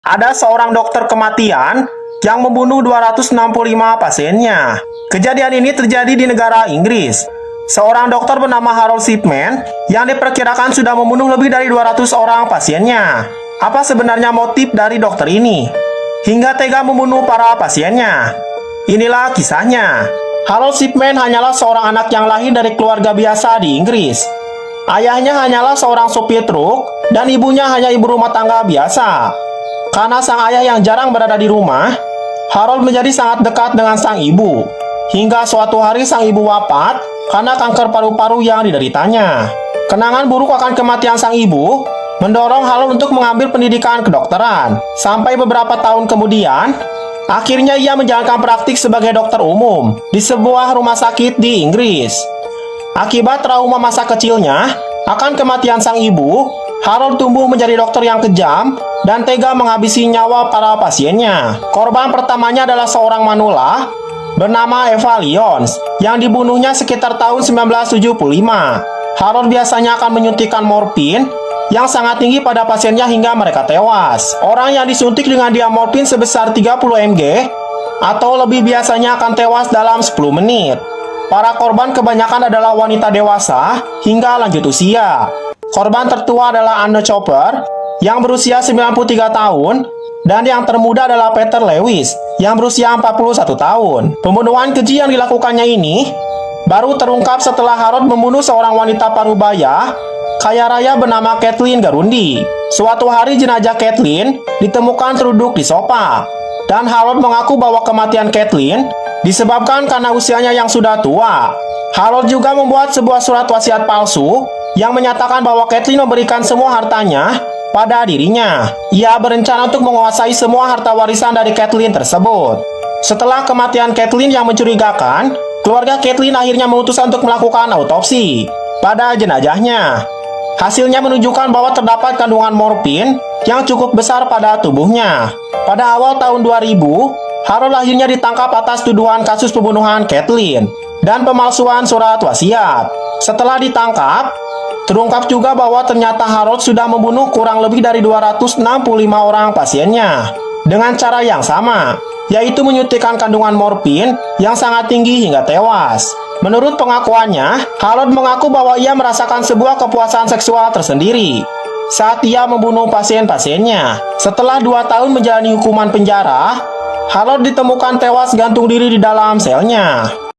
Ada seorang dokter kematian yang membunuh 265 pasiennya. Kejadian ini terjadi di negara Inggris. Seorang dokter bernama Harold Shipman yang diperkirakan sudah membunuh lebih dari 200 orang pasiennya. Apa sebenarnya motif dari dokter ini hingga tega membunuh para pasiennya? Inilah kisahnya. Harold Shipman hanyalah seorang anak yang lahir dari keluarga biasa di Inggris. Ayahnya hanyalah seorang sopir truk dan ibunya hanya ibu rumah tangga biasa. Karena sang ayah yang jarang berada di rumah, Harold menjadi sangat dekat dengan sang ibu. Hingga suatu hari sang ibu wafat karena kanker paru-paru yang dideritanya. Kenangan buruk akan kematian sang ibu mendorong Harold untuk mengambil pendidikan kedokteran. Sampai beberapa tahun kemudian, akhirnya ia menjalankan praktik sebagai dokter umum di sebuah rumah sakit di Inggris. Akibat trauma masa kecilnya akan kematian sang ibu, Harold tumbuh menjadi dokter yang kejam dan tega menghabisi nyawa para pasiennya. Korban pertamanya adalah seorang manula bernama Eva Lyons yang dibunuhnya sekitar tahun 1975. Harold biasanya akan menyuntikkan morfin yang sangat tinggi pada pasiennya hingga mereka tewas. Orang yang disuntik dengan diamorfin sebesar 30 mg atau lebih biasanya akan tewas dalam 10 menit. Para korban kebanyakan adalah wanita dewasa hingga lanjut usia. Korban tertua adalah Anne Chopper yang berusia 93 tahun dan yang termuda adalah Peter Lewis yang berusia 41 tahun. Pembunuhan keji yang dilakukannya ini baru terungkap setelah Harold membunuh seorang wanita parubaya kaya raya bernama Kathleen Garundi. Suatu hari jenazah Kathleen ditemukan teruduk di sofa dan Harold mengaku bahwa kematian Kathleen disebabkan karena usianya yang sudah tua. Harold juga membuat sebuah surat wasiat palsu yang menyatakan bahwa Kathleen memberikan semua hartanya pada dirinya. Ia berencana untuk menguasai semua harta warisan dari Kathleen tersebut. Setelah kematian Kathleen yang mencurigakan, keluarga Kathleen akhirnya memutuskan untuk melakukan autopsi pada jenazahnya. Hasilnya menunjukkan bahwa terdapat kandungan morfin yang cukup besar pada tubuhnya. Pada awal tahun 2000, Harold akhirnya ditangkap atas tuduhan kasus pembunuhan Kathleen dan pemalsuan surat wasiat. Setelah ditangkap, terungkap juga bahwa ternyata Harold sudah membunuh kurang lebih dari 265 orang pasiennya dengan cara yang sama, yaitu menyuntikkan kandungan morfin yang sangat tinggi hingga tewas. Menurut pengakuannya, Harold mengaku bahwa ia merasakan sebuah kepuasan seksual tersendiri saat ia membunuh pasien-pasiennya. Setelah 2 tahun menjalani hukuman penjara, Harold ditemukan tewas gantung diri di dalam selnya.